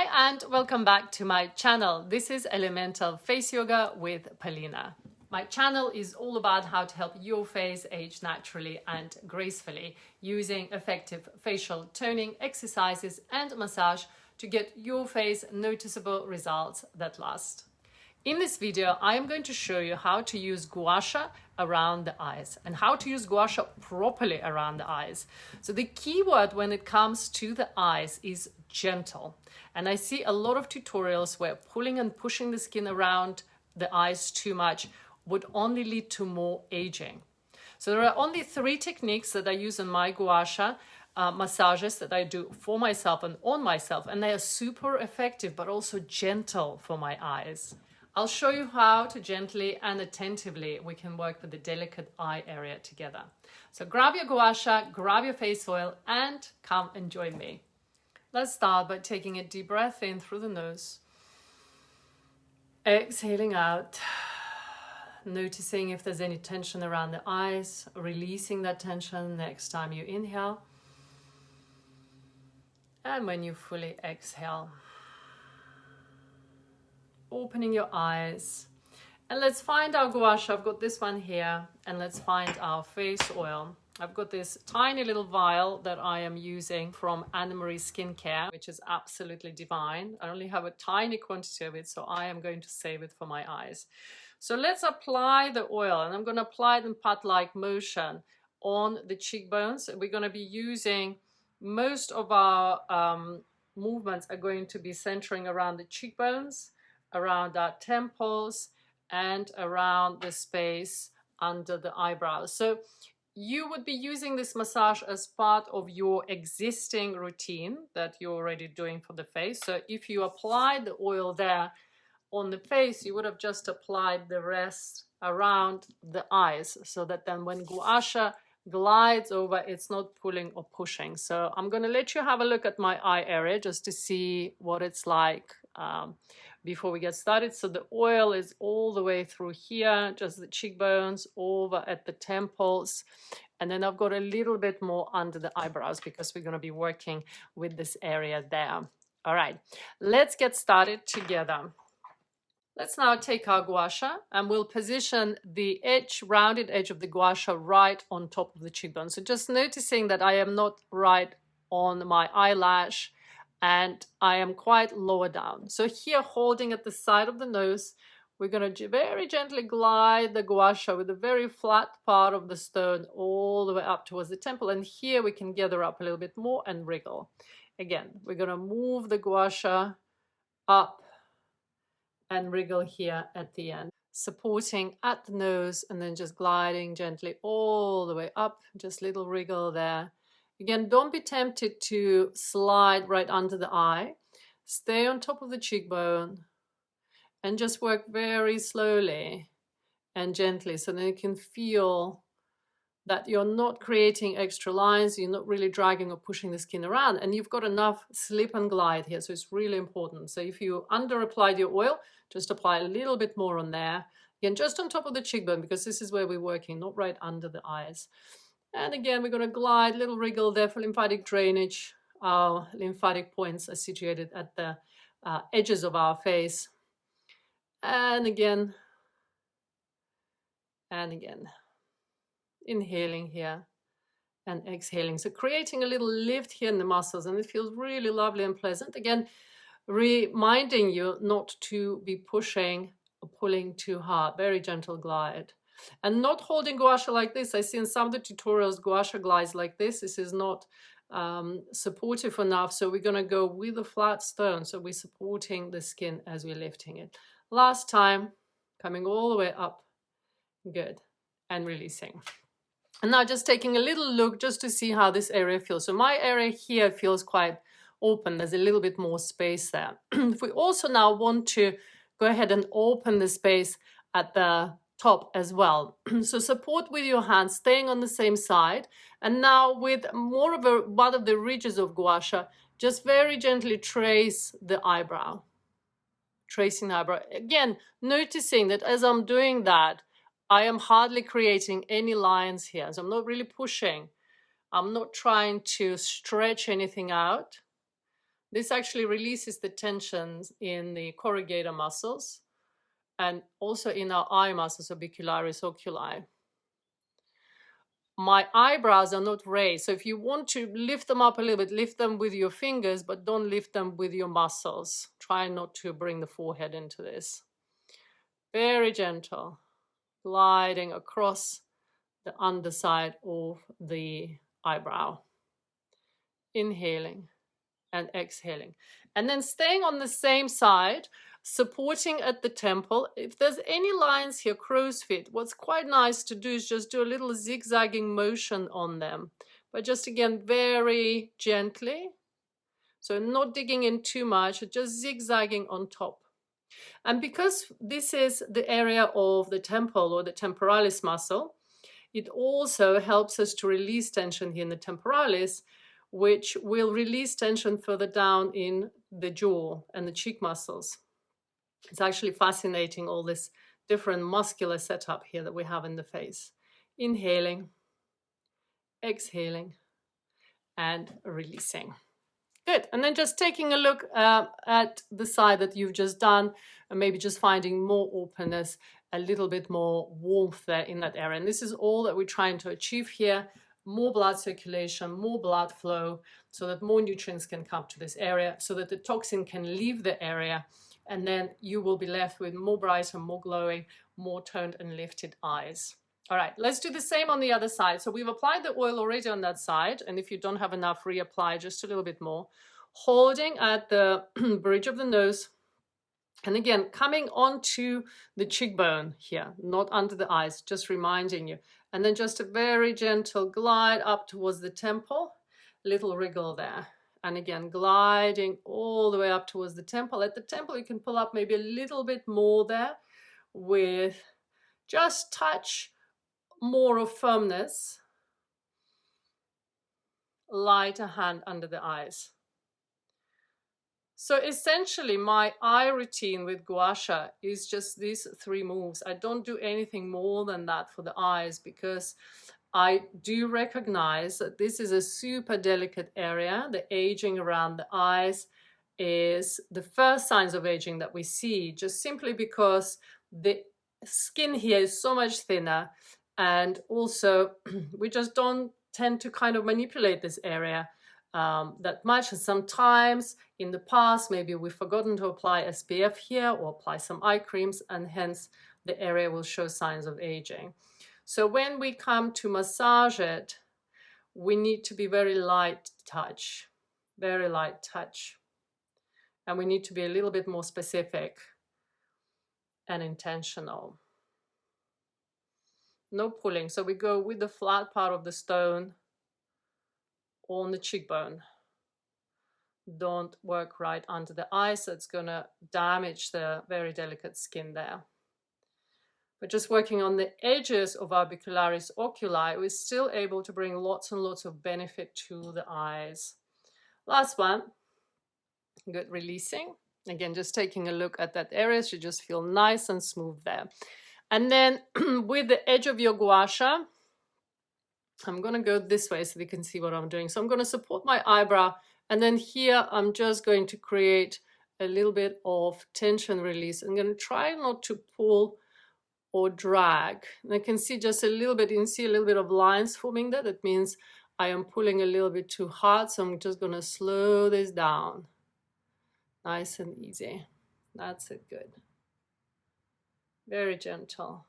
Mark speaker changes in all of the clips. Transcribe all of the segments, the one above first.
Speaker 1: Hi and welcome back to my channel. This is Elemental Face Yoga with Polina. My channel is all about how to help your face age naturally and gracefully using effective facial toning exercises and massage to get your face noticeable results that last. In this video, I am going to show you how to use GUA Sha around the eyes and how to use GUA Sha properly around the eyes. So the key word when it comes to the eyes is gentle. And I see a lot of tutorials where pulling and pushing the skin around the eyes too much would only lead to more aging. So there are only 3 techniques that I use in my GUA Sha massages that I do for myself and on myself, and they are super effective but also gentle for my eyes. I'll show you how to gently and attentively we can work with the delicate eye area together. So grab your GUA Sha, grab your face oil and come and join me. Let's start by taking a deep breath in through the nose. Exhaling out. Noticing if there's any tension around the eyes, releasing that tension next time you inhale. And when you fully exhale, opening your eyes. And let's find our GUA Sha. I've got this one here, and let's find our face oil. I've got this tiny little vial that I am using from Anne-Marie Skincare, which is absolutely divine. I only have a tiny quantity of it, so I am going to save it for my eyes. So let's apply the oil, and I'm going to apply it in pat-like motion on the cheekbones. We're going to be using most of our movements are going to be centering around the cheekbones, around our temples, and around the space under the eyebrows. So you would be using this massage as part of your existing routine that you're already doing for the face. So if you apply the oil there on the face, you would have just applied the rest around the eyes, so that then when GUA Sha glides over, it's not pulling or pushing. So I'm going to let you have a look at my eye area just to see what it's like before we get started. So the oil is all the way through here, just the cheekbones, over at the temples. And then I've got a little bit more under the eyebrows because we're going to be working with this area there. All right, let's get started together. Let's now take our GUA Sha and we'll position the edge, rounded edge of the GUA Sha right on top of the cheekbone. So just noticing that I am not right on my eyelash and I am quite lower down. So here, holding at the side of the nose, we're going to very gently glide the GUA Sha with a very flat part of the stone all the way up towards the temple. And here we can gather up a little bit more and wriggle. Again, we're going to move the GUA Sha up and wriggle here at the end, supporting at the nose and then just gliding gently all the way up, just little wriggle there. Again, don't be tempted to slide right under the eye. Stay on top of the cheekbone and just work very slowly and gently, so then you can feel that you're not creating extra lines, you're not really dragging or pushing the skin around, and you've got enough slip and glide here, so it's really important. So if you under applied your oil, just apply a little bit more on there. Again, just on top of the cheekbone, because this is where we're working, not right under the eyes. And again, we're going to glide, little wriggle there for lymphatic drainage. Our lymphatic points are situated at the edges of our face. And again, and again. Inhaling here and exhaling. So creating a little lift here in the muscles, and it feels really lovely and pleasant. Again, reminding you not to be pushing or pulling too hard. Very gentle glide. And not holding GUA Sha like this. I see in some of the tutorials GUA Sha glides like this. This is not supportive enough. So we're going to go with a flat stone. So we're supporting the skin as we're lifting it. Last time, coming all the way up. Good. And releasing. And now just taking a little look just to see how this area feels. So my area here feels quite open. There's a little bit more space there. If we also now want to go ahead and open the space at the top as well. So support with your hands, staying on the same side. And now with more of one of the ridges of GUA Sha, just very gently trace the eyebrow. Tracing the eyebrow. Again, noticing that as I'm doing that, I am hardly creating any lines here. So I'm not really pushing. I'm not trying to stretch anything out. This actually releases the tensions in the corrugator muscles and also in our eye muscles, orbicularis oculi. My eyebrows are not raised, so if you want to lift them up a little bit, lift them with your fingers, but don't lift them with your muscles. Try not to bring the forehead into this. Very gentle, gliding across the underside of the eyebrow. Inhaling and exhaling. And then staying on the same side, supporting at the temple. If there's any lines here, crow's feet, what's quite nice to do is just do a little zigzagging motion on them. But just again, very gently. So not digging in too much, just zigzagging on top. And because this is the area of the temple or the temporalis muscle, it also helps us to release tension here in the temporalis, which will release tension further down in the jaw and the cheek muscles. It's actually fascinating, all this different muscular setup here that we have in the face. Inhaling, exhaling, and releasing. Good. And then just taking a look at the side that you've just done, and maybe just finding more openness, a little bit more warmth there in that area. And this is all that we're trying to achieve here. More blood circulation, more blood flow, so that more nutrients can come to this area, so that the toxin can leave the area, and then you will be left with more brighter, more glowing, more toned and lifted eyes. All right, let's do the same on the other side. So we've applied the oil already on that side, and if you don't have enough, reapply just a little bit more. Holding at the bridge of the nose, and again, coming onto the cheekbone here, not under the eyes, just reminding you. And then just a very gentle glide up towards the temple, little wriggle there. And again, gliding all the way up towards the temple. At the temple, you can pull up maybe a little bit more there with just touch more of firmness. Lighter hand under the eyes. So essentially, my eye routine with GUA Sha is just these 3 moves. I don't do anything more than that for the eyes, because I do recognize that this is a super delicate area. The aging around the eyes is the first signs of aging that we see, just simply because the skin here is so much thinner, and also we just don't tend to kind of manipulate this area that much. And sometimes in the past, maybe we've forgotten to apply SPF here or apply some eye creams, and hence the area will show signs of aging. So when we come to massage it, we need to be very light touch, very light touch. And we need to be a little bit more specific and intentional. No pulling. So we go with the flat part of the stone on the cheekbone. Don't work right under the eye, so it's going to damage the very delicate skin there. But just working on the edges of orbicularis oculi, we're still able to bring lots and lots of benefit to the eyes. Last one. Good. Releasing. Again, just taking a look at that area, so you just feel nice and smooth there. And then with the edge of your GUA Sha, I'm going to go this way so you can see what I'm doing. So I'm going to support my eyebrow, and then here I'm just going to create a little bit of tension release. I'm going to try not to pull or drag. And I can see just a little bit, you can see a little bit of lines forming there. That means I am pulling a little bit too hard, so I'm just going to slow this down. Nice and easy. That's it. Good. Very gentle.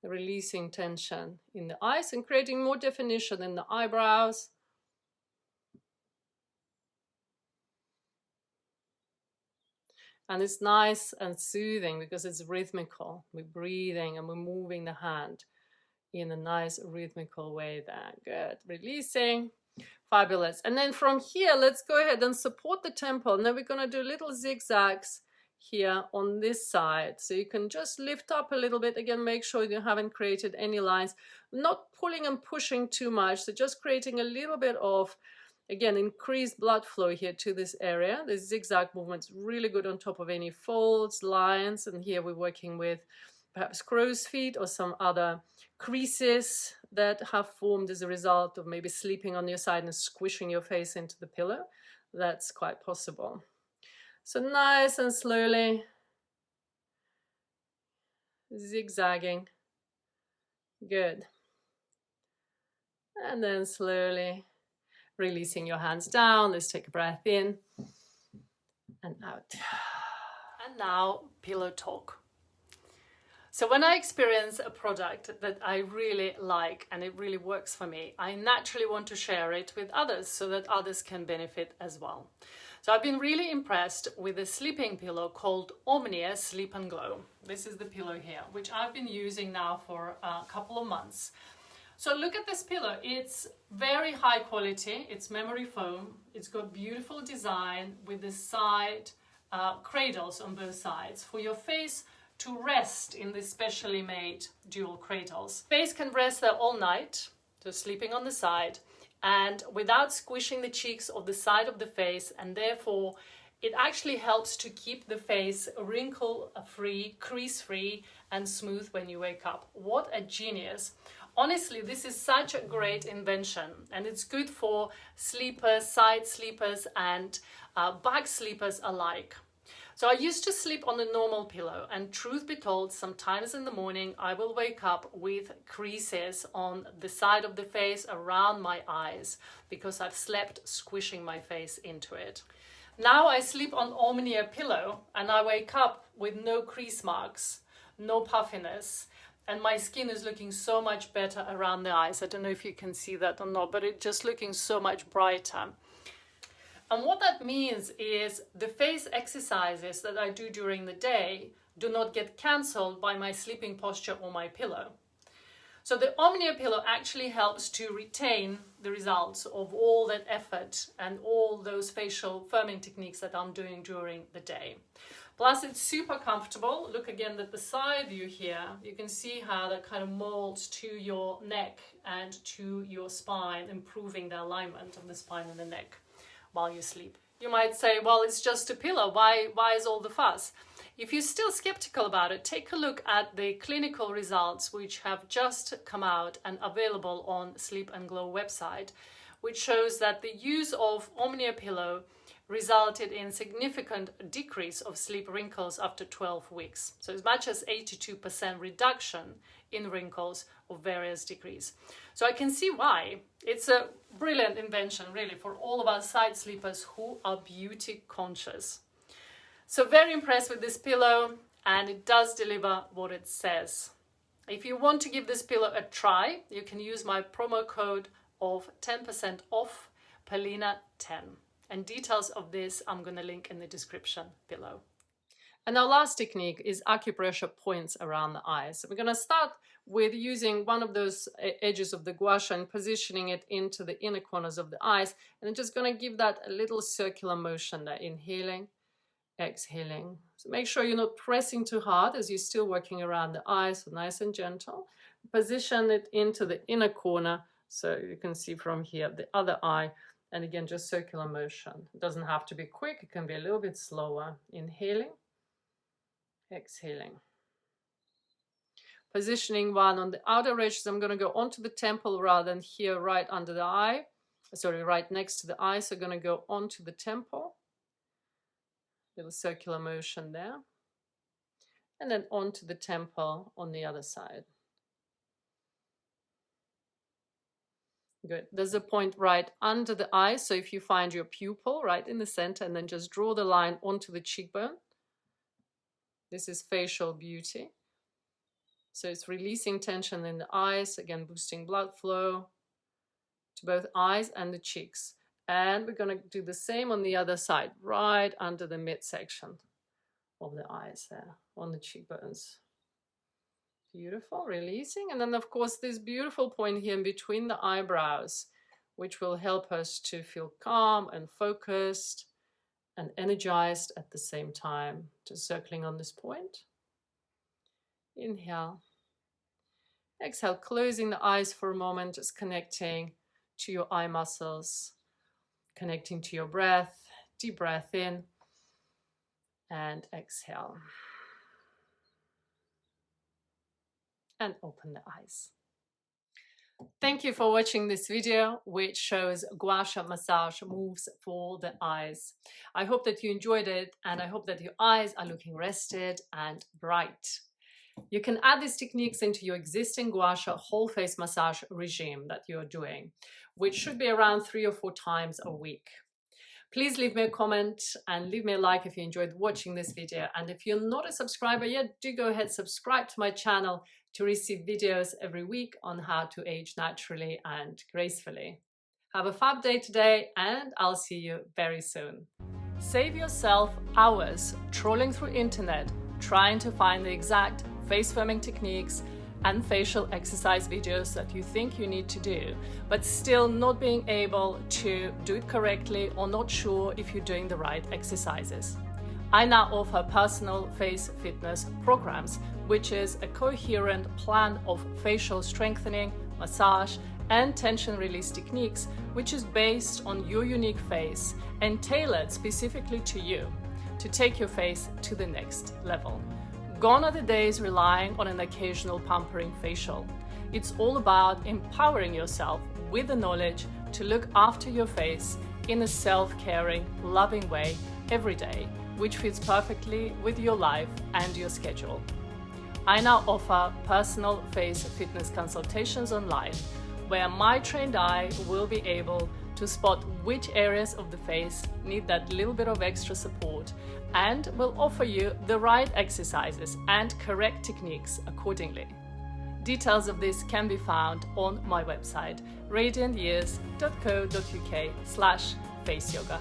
Speaker 1: Releasing tension in the eyes and creating more definition in the eyebrows. And it's nice and soothing because it's rhythmical. We're breathing and we're moving the hand in a nice rhythmical way there. Good. Releasing. Fabulous. And then from here, let's go ahead and support the temple. And then we're going to do little zigzags here on this side. So you can just lift up a little bit. Again, make sure you haven't created any lines. Not pulling and pushing too much. So just creating a little bit of, again, increased blood flow here to this area. The zigzag movement's really good on top of any folds, lines. And here we're working with perhaps crow's feet or some other creases that have formed as a result of maybe sleeping on your side and squishing your face into the pillow. that's quite possible. So nice and slowly, zigzagging. Good. And then slowly releasing your hands down. Let's take a breath in and out. And now pillow talk. So when I experience a product that I really like and it really works for me, I naturally want to share it with others so that others can benefit as well. So I've been really impressed with a sleeping pillow called Omnia Sleep and Glow. This is the pillow here, which I've been using now for a couple of months. So look at this pillow. It's very high quality. It's memory foam. It's got beautiful design with the side cradles on both sides for your face to rest in the specially made dual cradles. Face can rest there all night, so sleeping on the side, and without squishing the cheeks or the side of the face, and therefore it actually helps to keep the face wrinkle-free, crease-free, and smooth when you wake up. What a genius. Honestly, this is such a great invention, and it's good for sleepers, side sleepers, and back sleepers alike. So I used to sleep on a normal pillow, and truth be told, sometimes in the morning I will wake up with creases on the side of the face around my eyes because I've slept squishing my face into it. Now I sleep on Omnia pillow and I wake up with no crease marks, no puffiness, and my skin is looking so much better around the eyes. I don't know if you can see that or not, but it's just looking so much brighter. And what that means is the face exercises that I do during the day do not get cancelled by my sleeping posture or my pillow. So the Omnia pillow actually helps to retain the results of all that effort and all those facial firming techniques that I'm doing during the day. Plus it's super comfortable. Look again at the side view here. You can see how that kind of molds to your neck and to your spine, improving the alignment of the spine and the neck while you sleep. You might say, well, it's just a pillow. Why is all the fuss? If you're still skeptical about it, take a look at the clinical results which have just come out and available on Sleep and Glow website, which shows that the use of Omnia pillow resulted in significant decrease of sleep wrinkles after 12 weeks. So as much as 82% reduction in wrinkles of various degrees. So I can see why. It's a brilliant invention, really, for all of us side sleepers who are beauty conscious. So very impressed with this pillow, and it does deliver what it says. If you want to give this pillow a try, you can use my promo code of 10% off, Polina 10. And details of this I'm going to link in the description below. And our last technique is acupressure points around the eyes. So we're going to start with using one of those edges of the gua sha and positioning it into the inner corners of the eyes. And I'm just going to give that a little circular motion there, inhaling, exhaling. So make sure you're not pressing too hard as you're still working around the eyes, so nice and gentle. Position it into the inner corner so you can see from here the other eye. And again, just circular motion. It doesn't have to be quick, it can be a little bit slower. Inhaling, exhaling. Positioning one on the outer edge, so I'm going to go onto the temple rather than here right under the eye. Sorry, right next to the eye, so I'm going to go onto the temple. Little circular motion there. And then onto the temple on the other side. Good. There's a point right under the eye, so if you find your pupil right in the center and then just draw the line onto the cheekbone. This is facial beauty. So it's releasing tension in the eyes, again boosting blood flow to both eyes and the cheeks. And we're going to do the same on the other side, right under the midsection of the eyes there, on the cheekbones. Beautiful, releasing. And then of course this beautiful point here in between the eyebrows, which will help us to feel calm and focused and energized at the same time. Just circling on this point. Inhale. Exhale, closing the eyes for a moment, just connecting to your eye muscles, connecting to your breath. Deep breath in and exhale. And open the eyes. Thank you for watching this video, which shows Gua Sha massage moves for the eyes. I hope that you enjoyed it, and I hope that your eyes are looking rested and bright. You can add these techniques into your existing Gua Sha whole face massage regime that you're doing, which should be around 3 or 4 times a week. Please leave me a comment and leave me a like if you enjoyed watching this video. And if you're not a subscriber yet, do go ahead, subscribe to my channel to receive videos every week on how to age naturally and gracefully. Have a fab day today, and I'll see you very soon. Save yourself hours trolling through internet, trying to find the exact face firming techniques and facial exercise videos that you think you need to do, but still not being able to do it correctly or not sure if you're doing the right exercises. I now offer personal face fitness programs, which is a coherent plan of facial strengthening, massage, and tension release techniques, which is based on your unique face and tailored specifically to you to take your face to the next level. Gone are the days relying on an occasional pampering facial. It's all about empowering yourself with the knowledge to look after your face in a self-caring, loving way every day, which fits perfectly with your life and your schedule. I now offer personal face fitness consultations online, where my trained eye will be able to spot which areas of the face need that little bit of extra support, and will offer you the right exercises and correct techniques accordingly. Details of this can be found on my website, radiantyears.co.uk/faceyoga.